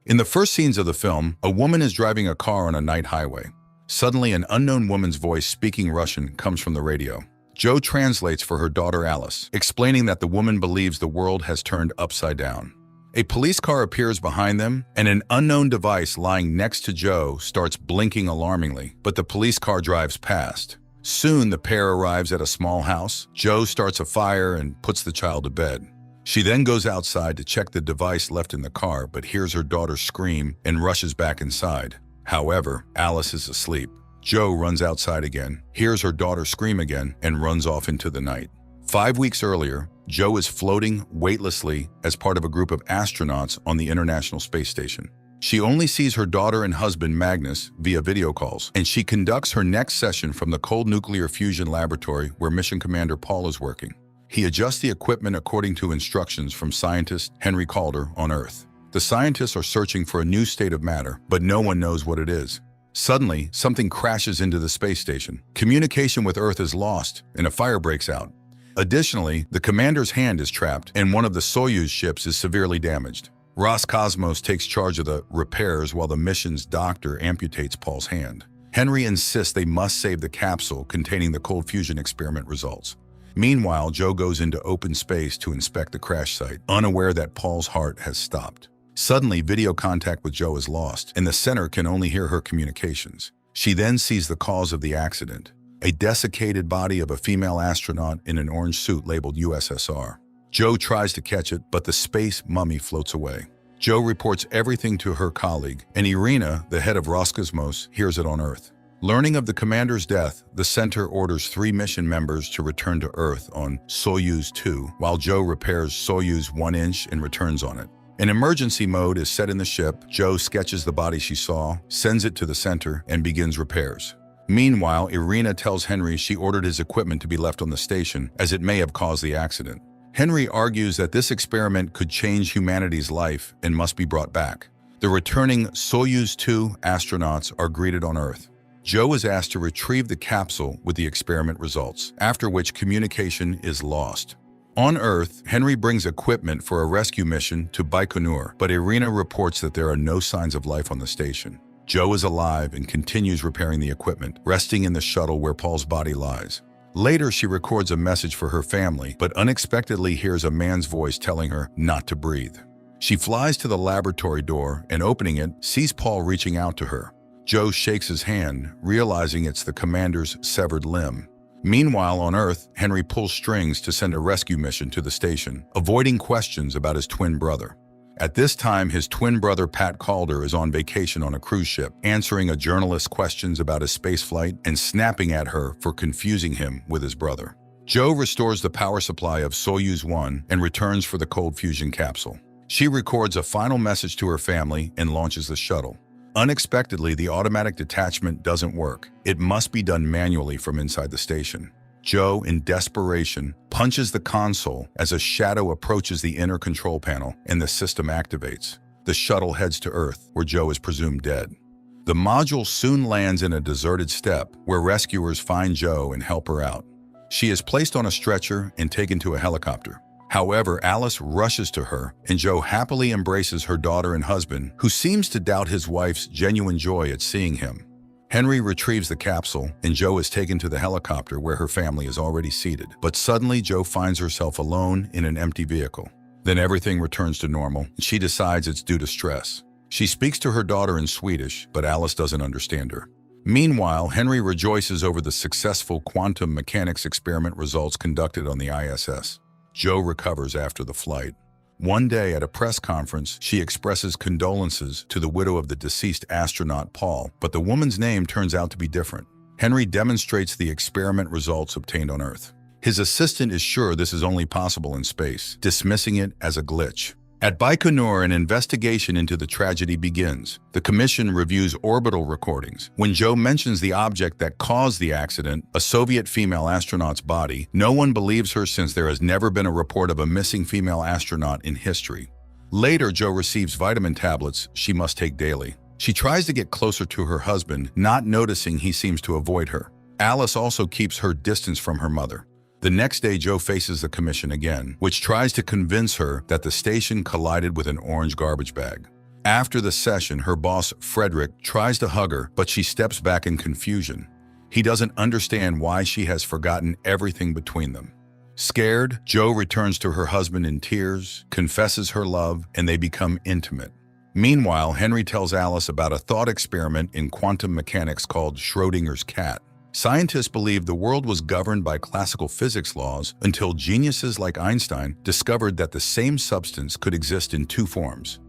In the first scenes of the film, a woman is driving a car on a night highway. Suddenly, an unknown woman's voice speaking Russian comes from the radio. Joe translates for her daughter Alice, explaining that the woman believes the world has turned upside down. A police car appears behind them, and an unknown device lying next to Joe starts blinking alarmingly, but the police car drives past. Soon, the pair arrives at a small house. Joe starts a fire and puts the child to bed. She then goes outside to check the device left in the car, but hears her daughter scream and rushes back inside. However, Alice is asleep. Joe runs outside again, hears her daughter scream again, and runs off into the night. 5 weeks earlier, Joe is floating weightlessly as part of a group of astronauts on the International Space Station. She only sees her daughter and husband Magnus via video calls, and she conducts her next session from the cold nuclear fusion laboratory where Mission Commander Paul is working. He adjusts the equipment according to instructions from scientist Henry Calder on Earth. The scientists are searching for a new state of matter, but no one knows what it is. Suddenly, something crashes into the space station. Communication with Earth is lost, and a fire breaks out. Additionally, the commander's hand is trapped, and one of the Soyuz ships is severely damaged. Roscosmos takes charge of the repairs while the mission's doctor amputates Paul's hand. Henry insists they must save the capsule containing the cold fusion experiment results. Meanwhile, Joe goes into open space to inspect the crash site, unaware that Paul's heart has stopped. Suddenly, video contact with Joe is lost, and the center can only hear her communications. She then sees the cause of the accident: a desiccated body of a female astronaut in an orange suit labeled USSR. Joe tries to catch it, but the space mummy floats away. Joe reports everything to her colleague, and Irina, the head of Roscosmos, hears it on Earth. Learning of the commander's death, the center orders 3 mission members to return to Earth on Soyuz 2, while Joe repairs Soyuz 1-inch and returns on it. An emergency mode is set in the ship. Joe sketches the body she saw, sends it to the center, and begins repairs. Meanwhile, Irina tells Henry she ordered his equipment to be left on the station, as it may have caused the accident. Henry argues that this experiment could change humanity's life and must be brought back. The returning Soyuz 2 astronauts are greeted on Earth. Joe is asked to retrieve the capsule with the experiment results, after which communication is lost. On Earth, Henry brings equipment for a rescue mission to Baikonur, but Irina reports that there are no signs of life on the station. Joe is alive and continues repairing the equipment, resting in the shuttle where Paul's body lies. Later, she records a message for her family, but unexpectedly hears a man's voice telling her not to breathe. She flies to the laboratory door and, opening it, sees Paul reaching out to her. Joe shakes his hand, realizing it's the commander's severed limb. Meanwhile, on Earth, Henry pulls strings to send a rescue mission to the station, avoiding questions about his twin brother. At this time, his twin brother Pat Calder is on vacation on a cruise ship, answering a journalist's questions about his spaceflight and snapping at her for confusing him with his brother. Joe restores the power supply of Soyuz 1 and returns for the cold fusion capsule. She records a final message to her family and launches the shuttle. Unexpectedly, the automatic detachment doesn't work. It must be done manually from inside the station. Joe, in desperation, punches the console as a shadow approaches the inner control panel and the system activates. The shuttle heads to Earth, where Joe is presumed dead. The module soon lands in a deserted steppe, where rescuers find Joe and help her out. She is placed on a stretcher and taken to a helicopter. However, Alice rushes to her, and Joe happily embraces her daughter and husband, who seems to doubt his wife's genuine joy at seeing him. Henry retrieves the capsule, and Joe is taken to the helicopter where her family is already seated. But suddenly, Joe finds herself alone in an empty vehicle. Then everything returns to normal, and she decides it's due to stress. She speaks to her daughter in Swedish, but Alice doesn't understand her. Meanwhile, Henry rejoices over the successful quantum mechanics experiment results conducted on the ISS. Joe recovers after the flight. One day at a press conference, she expresses condolences to the widow of the deceased astronaut Paul, but the woman's name turns out to be different. Henry demonstrates the experiment results obtained on Earth. His assistant is sure this is only possible in space, dismissing it as a glitch. At Baikonur, an investigation into the tragedy begins. The commission reviews orbital recordings. When Joe mentions the object that caused the accident, a Soviet female astronaut's body, no one believes her since there has never been a report of a missing female astronaut in history. Later, Joe receives vitamin tablets she must take daily. She tries to get closer to her husband, not noticing he seems to avoid her. Alice also keeps her distance from her mother. The next day, Joe faces the commission again, which tries to convince her that the station collided with an orange garbage bag. After the session, her boss, Frederick, tries to hug her, but she steps back in confusion. He doesn't understand why she has forgotten everything between them. Scared, Jo returns to her husband in tears, confesses her love, and they become intimate. Meanwhile, Henry tells Alice about a thought experiment in quantum mechanics called Schrödinger's cat. Scientists believed the world was governed by classical physics laws until geniuses like Einstein discovered that the same substance could exist in two forms.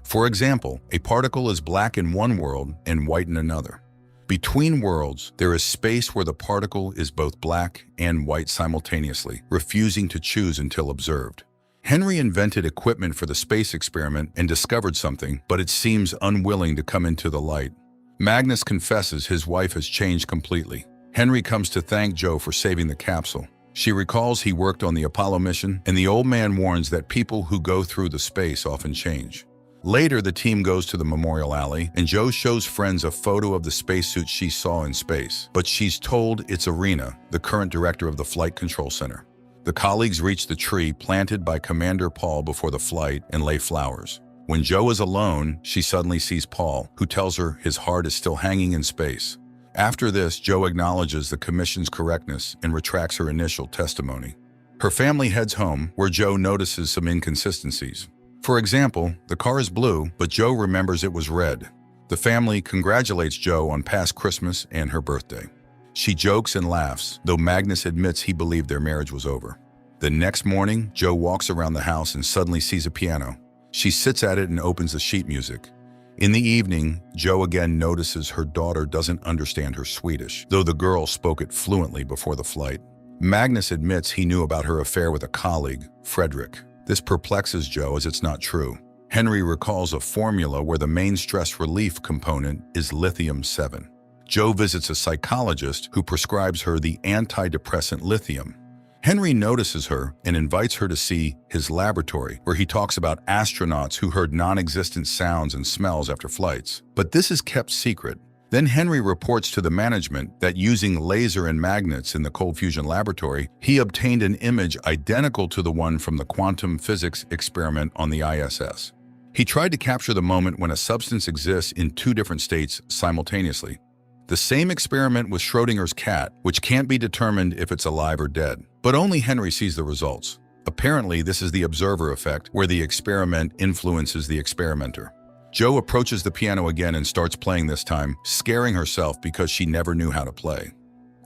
For example, a particle is black in one world and white in another. Between worlds, there is space where the particle is both black and white simultaneously, refusing to choose until observed. Henry invented equipment for the space experiment and discovered something, but it seems unwilling to come into the light. Magnus confesses his wife has changed completely. Henry comes to thank Jo for saving the capsule. She recalls he worked on the Apollo mission, and the old man warns that people who go through the space often change. Later, the team goes to the memorial alley, and Jo shows friends a photo of the spacesuit she saw in space. But she's told it's Irina, the current director of the Flight Control Center. The colleagues reach the tree planted by Commander Paul before the flight and lay flowers. When Jo is alone, she suddenly sees Paul, who tells her his heart is still hanging in space. After this, Jo acknowledges the commission's correctness and retracts her initial testimony. Her family heads home, where Jo notices some inconsistencies. For example, the car is blue, but Jo remembers it was red. The family congratulates Jo on past Christmas and her birthday. She jokes and laughs, though Magnus admits he believed their marriage was over. The next morning, Jo walks around the house and suddenly sees a piano. She sits at it and opens the sheet music. In the evening, Jo again notices her daughter doesn't understand her Swedish, though the girl spoke it fluently before the flight. Magnus admits he knew about her affair with a colleague, Frederick. This perplexes Jo as it's not true. Henry recalls a formula where the main stress relief component is lithium-7. Jo visits a psychologist who prescribes her the antidepressant lithium. Henry notices her and invites her to see his laboratory, where he talks about astronauts who heard non-existent sounds and smells after flights. But this is kept secret. Then Henry reports to the management that using laser and magnets in the cold fusion laboratory, he obtained an image identical to the one from the quantum physics experiment on the ISS. He tried to capture the moment when a substance exists in two different states simultaneously. The same experiment with Schrödinger's cat, which can't be determined if it's alive or dead. But only Henry sees the results. Apparently, this is the observer effect, where the experiment influences the experimenter. Jo approaches the piano again and starts playing this time, scaring herself because she never knew how to play.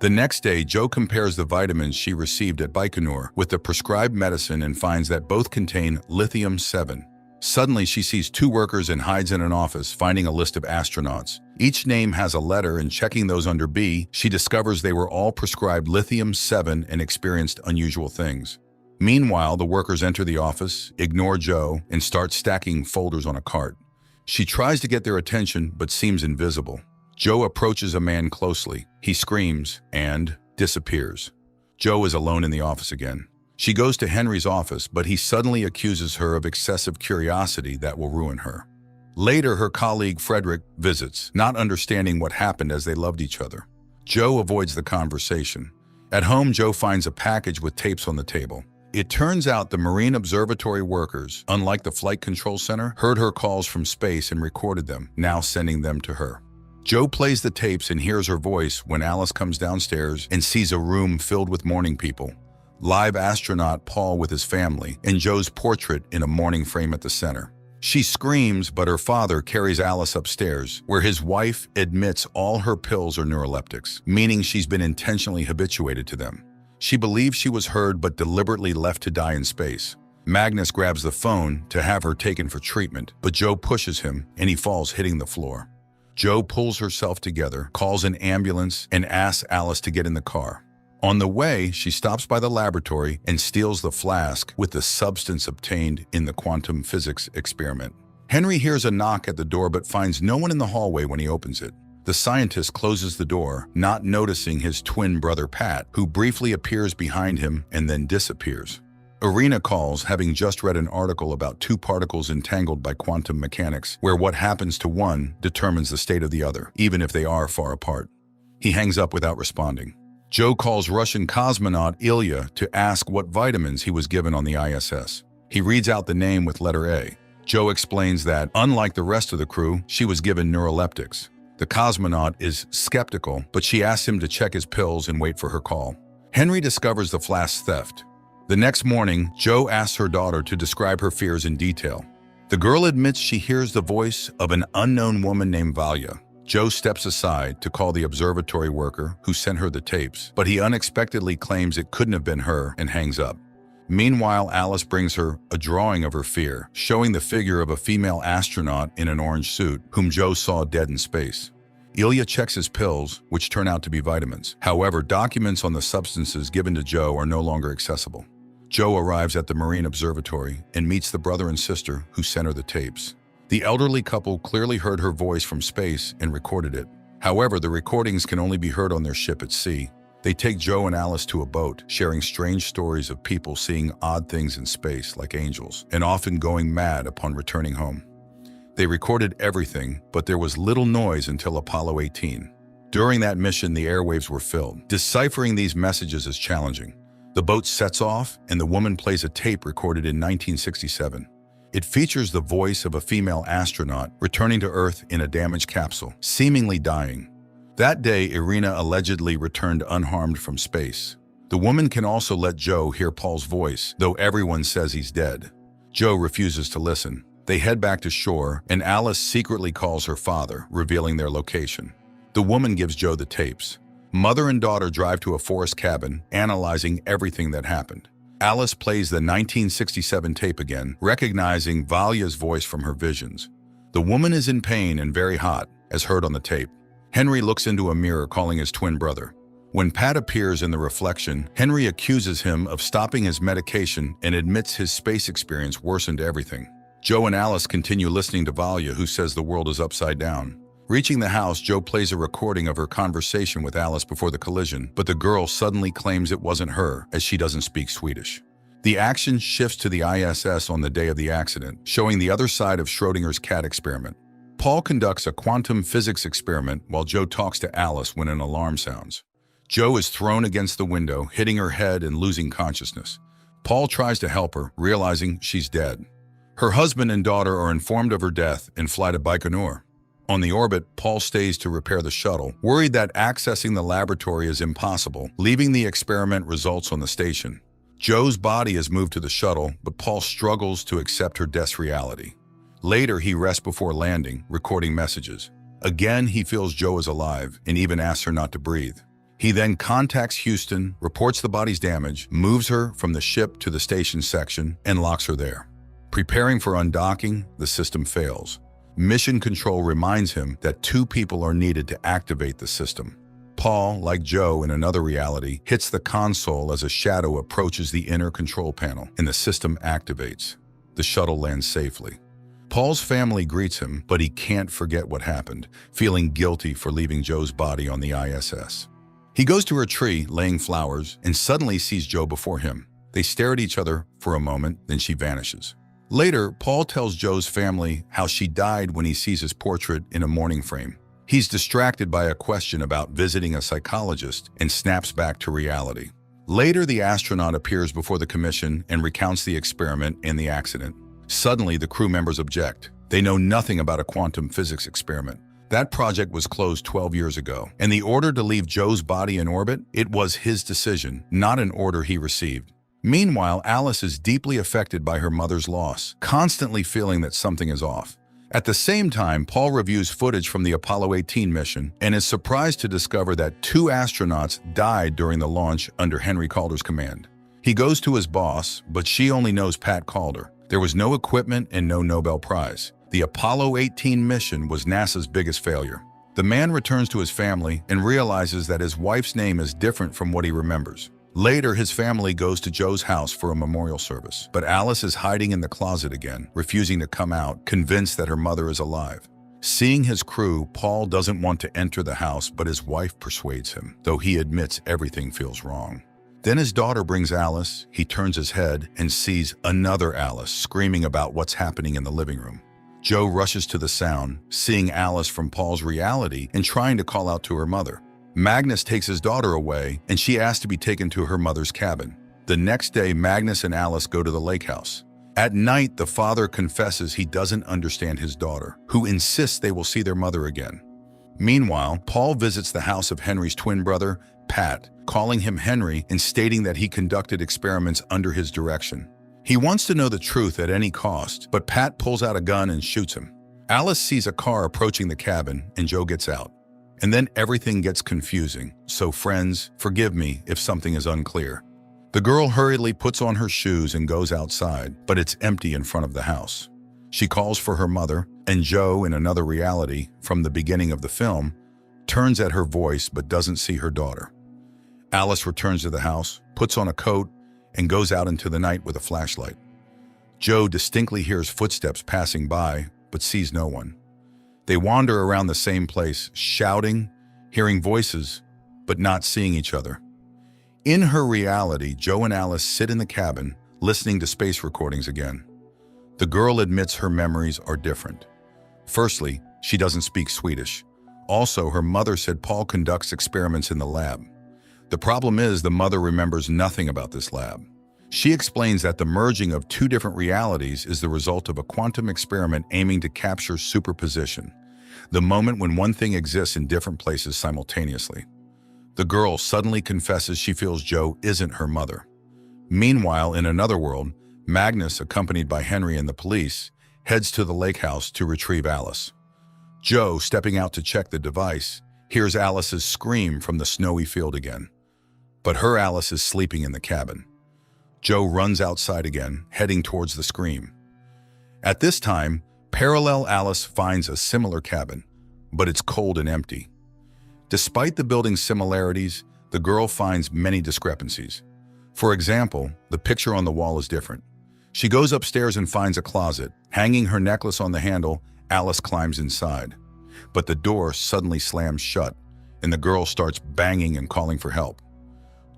The next day, Jo compares the vitamins she received at Baikonur with the prescribed medicine and finds that both contain lithium-7. Suddenly, she sees two workers and hides in an office, finding a list of astronauts. Each name has a letter, and checking those under B, she discovers they were all prescribed lithium-7 and experienced unusual things. Meanwhile, the workers enter the office, ignore Jo, and start stacking folders on a cart. She tries to get their attention, but seems invisible. Jo approaches a man closely. He screams and disappears. Jo is alone in the office again. She goes to Henry's office, but he suddenly accuses her of excessive curiosity that will ruin her. Later, her colleague Frederick visits, not understanding what happened as they loved each other. Jo avoids the conversation. At home, Jo finds a package with tapes on the table. It turns out the Marine Observatory workers, unlike the Flight Control Center, heard her calls from space and recorded them, now sending them to her. Jo plays the tapes and hears her voice when Alice comes downstairs and sees a room filled with mourning people. Live astronaut Paul with his family, and Jo's portrait in a mourning frame at the center. She screams, but her father carries Alice upstairs, where his wife admits all her pills are neuroleptics, meaning she's been intentionally habituated to them. She believes she was heard but deliberately left to die in space. Magnus grabs the phone to have her taken for treatment, but Jo pushes him and he falls, hitting the floor. Jo pulls herself together, calls an ambulance, and asks Alice to get in the car. On the way, she stops by the laboratory and steals the flask with the substance obtained in the quantum physics experiment. Henry hears a knock at the door but finds no one in the hallway when he opens it. The scientist closes the door, not noticing his twin brother Pat, who briefly appears behind him and then disappears. Irina calls, having just read an article about two particles entangled by quantum mechanics, where what happens to one determines the state of the other, even if they are far apart. He hangs up without responding. Jo calls Russian cosmonaut Ilya to ask what vitamins he was given on the ISS. He reads out the name with letter A. Joe explains that, unlike the rest of the crew, she was given neuroleptics. The cosmonaut is skeptical, but she asks him to check his pills and wait for her call. Henry discovers the flask theft. The next morning, Joe asks her daughter to describe her fears in detail. The girl admits she hears the voice of an unknown woman named Valia. Joe steps aside to call the observatory worker who sent her the tapes, but he unexpectedly claims it couldn't have been her and hangs up. Meanwhile, Alice brings her a drawing of her fear, showing the figure of a female astronaut in an orange suit, whom Joe saw dead in space. Ilya checks his pills, which turn out to be vitamins. However, documents on the substances given to Joe are no longer accessible. Joe arrives at the Marine Observatory and meets the brother and sister who sent her the tapes. The elderly couple clearly heard her voice from space and recorded it. However, the recordings can only be heard on their ship at sea. They take Joe and Alice to a boat, sharing strange stories of people seeing odd things in space like angels, and often going mad upon returning home. They recorded everything, but there was little noise until Apollo 18. During that mission, the airwaves were filled. Deciphering these messages is challenging. The boat sets off, and the woman plays a tape recorded in 1967. It features the voice of a female astronaut returning to Earth in a damaged capsule, seemingly dying. That day, Irina allegedly returned unharmed from space. The woman can also let Joe hear Paul's voice, though everyone says he's dead. Joe refuses to listen. They head back to shore, and Alice secretly calls her father, revealing their location. The woman gives Joe the tapes. Mother and daughter drive to a forest cabin, analyzing everything that happened. Alice plays the 1967 tape again, recognizing Valia's voice from her visions. The woman is in pain and very hot, as heard on the tape. Henry looks into a mirror, calling his twin brother. When Pat appears in the reflection, Henry accuses him of stopping his medication and admits his space experience worsened everything. Joe and Alice continue listening to Valia, who says the world is upside down. Reaching the house, Joe plays a recording of her conversation with Alice before the collision, but the girl suddenly claims it wasn't her, as she doesn't speak Swedish. The action shifts to the ISS on the day of the accident, showing the other side of Schrodinger's cat experiment. Paul conducts a quantum physics experiment while Joe talks to Alice when an alarm sounds. Joe is thrown against the window, hitting her head and losing consciousness. Paul tries to help her, realizing she's dead. Her husband and daughter are informed of her death and fly to Baikonur. On the orbit, Paul stays to repair the shuttle, worried that accessing the laboratory is impossible, leaving the experiment results on the station. Joe's body is moved to the shuttle, but Paul struggles to accept her death's reality. Later, he rests before landing, recording messages. Again, he feels Joe is alive and even asks her not to breathe. He then contacts Houston, reports the body's damage, moves her from the ship to the station section, and locks her there. Preparing for undocking, the system fails. Mission Control reminds him that 2 people are needed to activate the system. Paul, like Joe in another reality, hits the console as a shadow approaches the inner control panel, and the system activates. The shuttle lands safely. Paul's family greets him, but he can't forget what happened, feeling guilty for leaving Joe's body on the ISS. He goes to her tree, laying flowers, and suddenly sees Joe before him. They stare at each other for a moment, then she vanishes. Later, Paul tells Joe's family how she died when he sees his portrait in a mourning frame. He's distracted by a question about visiting a psychologist and snaps back to reality. Later, the astronaut appears before the commission and recounts the experiment and the accident. Suddenly, the crew members object. They know nothing about a quantum physics experiment. That project was closed 12 years ago, and the order to leave Joe's body in orbit, it was his decision, not an order he received. Meanwhile, Alice is deeply affected by her mother's loss, constantly feeling that something is off. At the same time, Paul reviews footage from the Apollo 18 mission and is surprised to discover that 2 astronauts died during the launch under Henry Calder's command. He goes to his boss, but she only knows Pat Calder. There was no equipment and no Nobel Prize. The Apollo 18 mission was NASA's biggest failure. The man returns to his family and realizes that his wife's name is different from what he remembers. Later, his family goes to Joe's house for a memorial service, but Alice is hiding in the closet again, refusing to come out, convinced that her mother is alive. Seeing his crew, Paul doesn't want to enter the house, but his wife persuades him, though he admits everything feels wrong. Then his daughter brings Alice. He turns his head and sees another Alice screaming about what's happening in the living room. Joe rushes to the sound, seeing Alice from Paul's reality and trying to call out to her mother. Magnus takes his daughter away, and she asks to be taken to her mother's cabin. The next day, Magnus and Alice go to the lake house. At night, the father confesses he doesn't understand his daughter, who insists they will see their mother again. Meanwhile, Paul visits the house of Henry's twin brother, Pat, calling him Henry and stating that he conducted experiments under his direction. He wants to know the truth at any cost, but Pat pulls out a gun and shoots him. Alice sees a car approaching the cabin, and Joe gets out. And then everything gets confusing, so friends, forgive me if something is unclear. The girl hurriedly puts on her shoes and goes outside, but it's empty in front of the house. She calls for her mother, and Joe, in another reality from the beginning of the film, turns at her voice but doesn't see her daughter. Alice returns to the house, puts on a coat, and goes out into the night with a flashlight. Joe distinctly hears footsteps passing by, but sees no one. They wander around the same place, shouting, hearing voices, but not seeing each other. In her reality, Joe and Alice sit in the cabin, listening to space recordings again. The girl admits her memories are different. Firstly, she doesn't speak Swedish. Also, her mother said Paul conducts experiments in the lab. The problem is the mother remembers nothing about this lab. She explains that the merging of two different realities is the result of a quantum experiment aiming to capture superposition, the moment when one thing exists in different places simultaneously. The girl suddenly confesses she feels Joe isn't her mother. Meanwhile, in another world, Magnus, accompanied by Henry and the police, heads to the lake house to retrieve Alice. Joe, stepping out to check the device, hears Alice's scream from the snowy field again. But her Alice is sleeping in the cabin. Joe runs outside again, heading towards the scream. At this time, parallel Alice finds a similar cabin, but it's cold and empty. Despite the building's similarities, the girl finds many discrepancies. For example, the picture on the wall is different. She goes upstairs and finds a closet. Hanging her necklace on the handle, Alice climbs inside. But the door suddenly slams shut, and the girl starts banging and calling for help.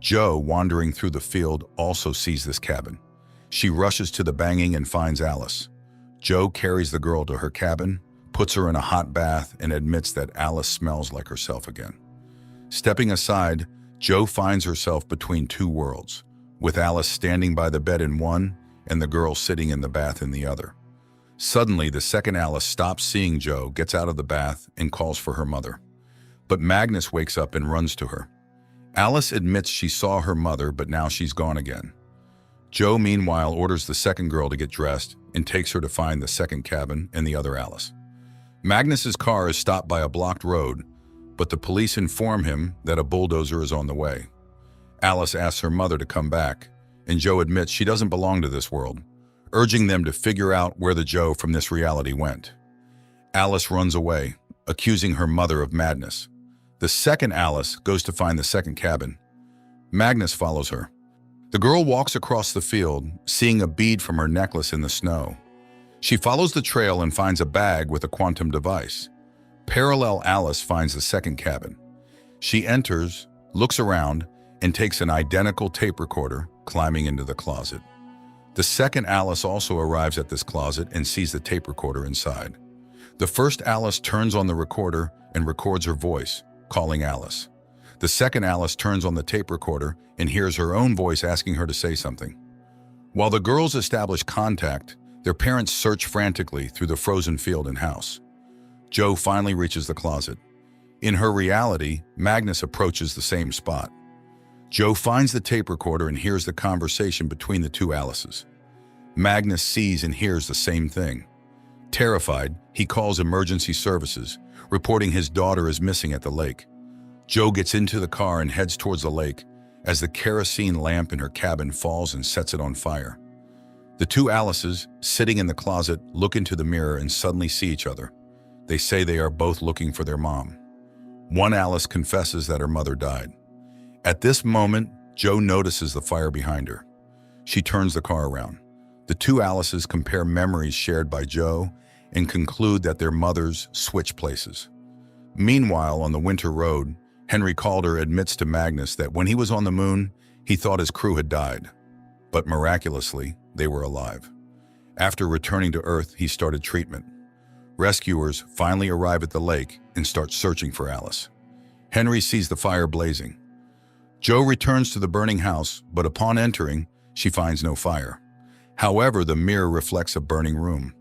Joe, wandering through the field, also sees this cabin. She rushes to the banging and finds Alice. Joe carries the girl to her cabin, puts her in a hot bath, and admits that Alice smells like herself again. Stepping aside, Joe finds herself between two worlds, with Alice standing by the bed in one and the girl sitting in the bath in the other. Suddenly, the second Alice stops seeing Joe, gets out of the bath, and calls for her mother. But Magnus wakes up and runs to her. Alice admits she saw her mother, but now she's gone again. Joe, meanwhile, orders the second girl to get dressed and takes her to find the second cabin and the other Alice. Magnus's car is stopped by a blocked road, but the police inform him that a bulldozer is on the way. Alice asks her mother to come back, and Joe admits she doesn't belong to this world, urging them to figure out where the Joe from this reality went. Alice runs away, accusing her mother of madness. The second Alice goes to find the second cabin. Magnus follows her. The girl walks across the field, seeing a bead from her necklace in the snow. She follows the trail and finds a bag with a quantum device. Parallel Alice finds the second cabin. She enters, looks around, and takes an identical tape recorder, climbing into the closet. The second Alice also arrives at this closet and sees the tape recorder inside. The first Alice turns on the recorder and records her voice, calling Alice. The second Alice turns on the tape recorder and hears her own voice asking her to say something. While the girls establish contact, their parents search frantically through the frozen field and house. Joe finally reaches the closet. In her reality, Magnus approaches the same spot. Joe finds the tape recorder and hears the conversation between the two Alices. Magnus sees and hears the same thing. Terrified, he calls emergency services, reporting his daughter is missing at the lake. Joe gets into the car and heads towards the lake as the kerosene lamp in her cabin falls and sets it on fire. The two Alices, sitting in the closet, look into the mirror and suddenly see each other. They say they are both looking for their mom. One Alice confesses that her mother died. At this moment, Joe notices the fire behind her. She turns the car around. The two Alices compare memories shared by Joe and conclude that their mothers switch places. Meanwhile, on the winter road, Henry Calder admits to Magnus that when he was on the moon, he thought his crew had died. But miraculously, they were alive. After returning to Earth, he started treatment. Rescuers finally arrive at the lake and start searching for Alice. Henry sees the fire blazing. Joe returns to the burning house, but upon entering, she finds no fire. However, the mirror reflects a burning room.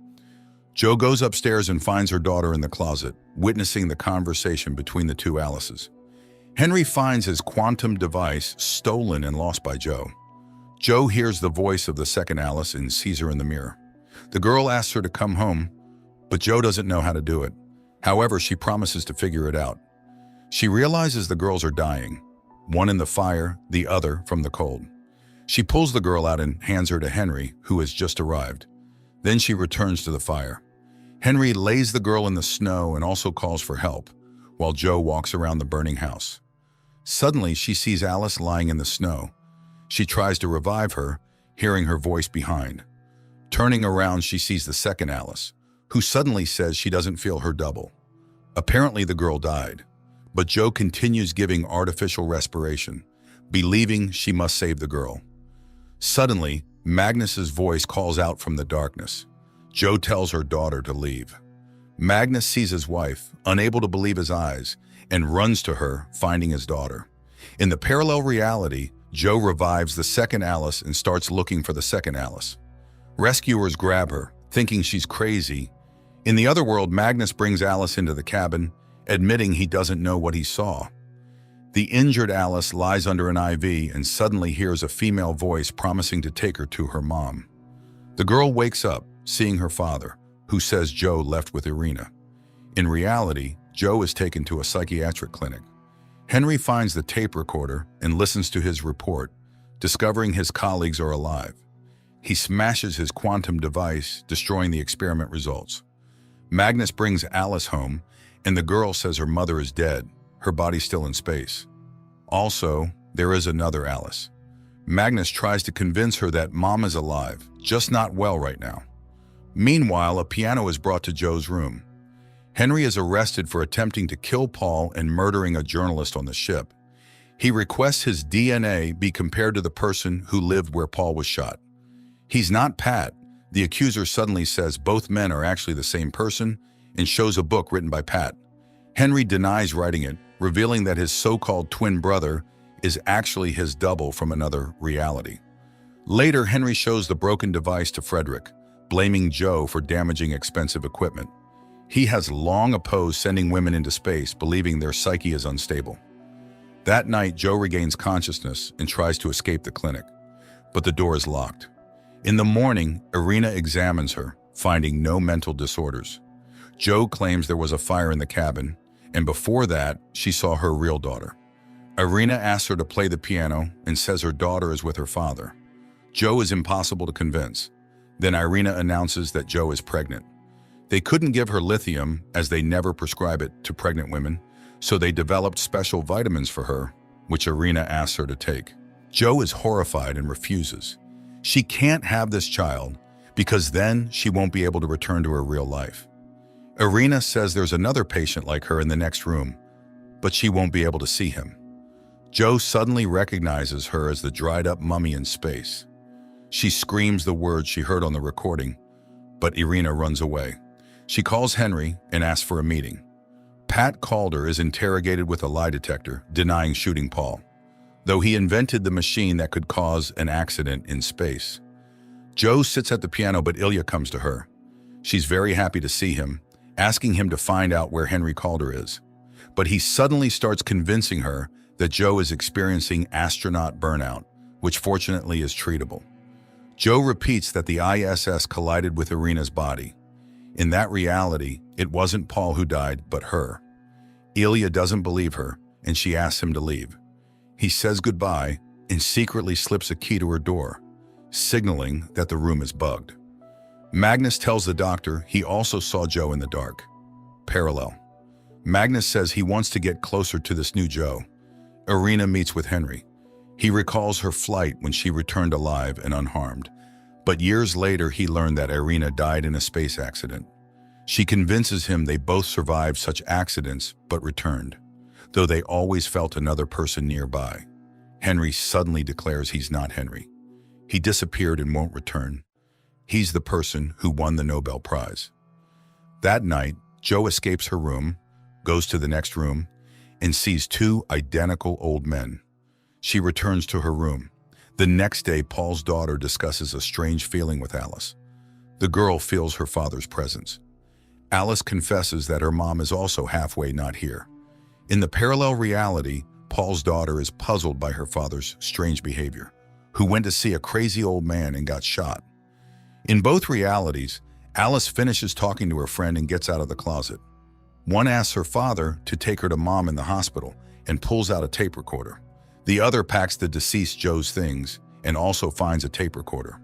Jo goes upstairs and finds her daughter in the closet, witnessing the conversation between the two Alices. Henry finds his quantum device stolen and lost by Jo. Jo hears the voice of the second Alice and sees her in the mirror. The girl asks her to come home, but Jo doesn't know how to do it. However, she promises to figure it out. She realizes the girls are dying, one in the fire, the other from the cold. She pulls the girl out and hands her to Henry, who has just arrived. Then she returns to the fire. Henry lays the girl in the snow and also calls for help, while Jo walks around the burning house. Suddenly, she sees Alice lying in the snow. She tries to revive her, hearing her voice behind. Turning around, she sees the second Alice, who suddenly says she doesn't feel her double. Apparently, the girl died, but Jo continues giving artificial respiration, believing she must save the girl. Suddenly, Magnus's voice calls out from the darkness. Jo tells her daughter to leave. Magnus sees his wife, unable to believe his eyes, and runs to her, finding his daughter. In the parallel reality, Jo revives the second Alice and starts looking for the second Alice. Rescuers grab her, thinking she's crazy. In the other world, Magnus brings Alice into the cabin, admitting he doesn't know what he saw. The injured Alice lies under an IV and suddenly hears a female voice promising to take her to her mom. The girl wakes up, seeing her father, who says Jo left with Irina. In reality, Jo is taken to a psychiatric clinic. Henry finds the tape recorder and listens to his report, discovering his colleagues are alive. He smashes his quantum device, destroying the experiment results. Magnus brings Alice home, and the girl says her mother is dead, her body still in space. Also, there is another Alice. Magnus tries to convince her that mom is alive, just not well right now. Meanwhile, a piano is brought to Jo's room. Henry is arrested for attempting to kill Paul and murdering a journalist on the ship. He requests his DNA be compared to the person who lived where Paul was shot. He's not Pat. The accuser suddenly says both men are actually the same person and shows a book written by Pat. Henry denies writing it, revealing that his so-called twin brother is actually his double from another reality. Later, Henry shows the broken device to Frederick, blaming Jo for damaging expensive equipment. He has long opposed sending women into space, believing their psyche is unstable. That night, Jo regains consciousness and tries to escape the clinic, but the door is locked. In the morning, Irina examines her, finding no mental disorders. Jo claims there was a fire in the cabin, and before that, she saw her real daughter. Irina asks her to play the piano and says her daughter is with her father. Jo is impossible to convince. Then Irina announces that Jo is pregnant. They couldn't give her lithium, as they never prescribe it to pregnant women, so they developed special vitamins for her, which Irina asks her to take. Jo is horrified and refuses. She can't have this child because then she won't be able to return to her real life. Irina says there's another patient like her in the next room, but she won't be able to see him. Jo suddenly recognizes her as the dried-up mummy in space. She screams the words she heard on the recording, but Irina runs away. She calls Henry and asks for a meeting. Pat Calder is interrogated with a lie detector, denying shooting Paul, though he invented the machine that could cause an accident in space. Jo sits at the piano, but Ilya comes to her. She's very happy to see him, asking him to find out where Henry Calder is. But he suddenly starts convincing her that Jo is experiencing astronaut burnout, which fortunately is treatable. Jo repeats that the ISS collided with Irina's body. In that reality, it wasn't Paul who died, but her. Ilya doesn't believe her, and she asks him to leave. He says goodbye and secretly slips a key to her door, signaling that the room is bugged. Magnus tells the doctor he also saw Jo in the dark. Parallel. Magnus says he wants to get closer to this new Jo. Irina meets with Henry. He recalls her flight when she returned alive and unharmed. But years later, he learned that Irina died in a space accident. She convinces him they both survived such accidents but returned, though they always felt another person nearby. Henry suddenly declares he's not Henry. He disappeared and won't return. He's the person who won the Nobel Prize. That night, Jo escapes her room, goes to the next room, and sees two identical old men. She returns to her room. The next day, Paul's daughter discusses a strange feeling with Alice. The girl feels her father's presence. Alice confesses that her mom is also halfway not here. In the parallel reality, Paul's daughter is puzzled by her father's strange behavior, who went to see a crazy old man and got shot. In both realities, Alice finishes talking to her friend and gets out of the closet. One asks her father to take her to mom in the hospital and pulls out a tape recorder. The other packs the deceased Joe's things and also finds a tape recorder.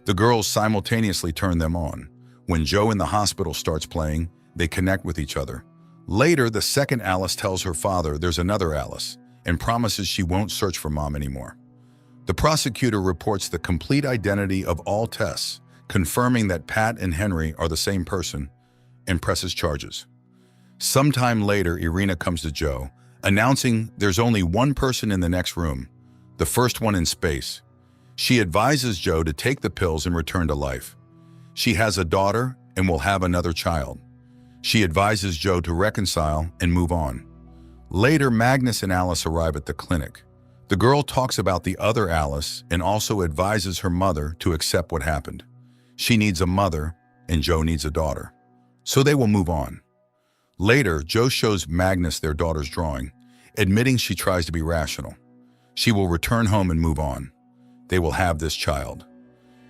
The girls simultaneously turn them on. When Joe in the hospital starts playing, they connect with each other. Later, the second Alice tells her father there's another Alice and promises she won't search for mom anymore. The prosecutor reports the complete identity of all tests, confirming that Pat and Henry are the same person, and presses charges. Sometime later, Irina comes to Joe, announcing there's only one person in the next room, the first one in space. She advises Joe to take the pills and return to life. She has a daughter and will have another child. She advises Joe to reconcile and move on. Later, Magnus and Alice arrive at the clinic. The girl talks about the other Alice and also advises her mother to accept what happened. She needs a mother and Joe needs a daughter. So they will move on. Later, Joe shows Magnus their daughter's drawing, admitting she tries to be rational. She will return home and move on. They will have this child.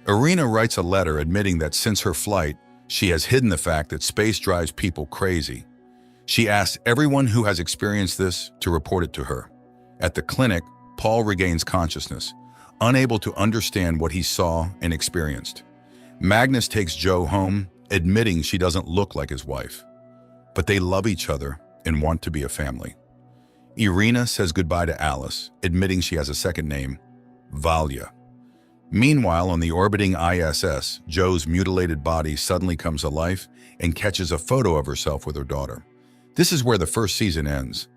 Irina writes a letter admitting that since her flight, she has hidden the fact that space drives people crazy. She asks everyone who has experienced this to report it to her. At the clinic, Paul regains consciousness, unable to understand what he saw and experienced. Magnus takes Joe home, admitting she doesn't look like his wife. But they love each other and want to be a family. Irina says goodbye to Alice, admitting she has a second name, Valya. Meanwhile, on the orbiting ISS, Joe's mutilated body suddenly comes to life and catches a photo of herself with her daughter. This is where the first season ends.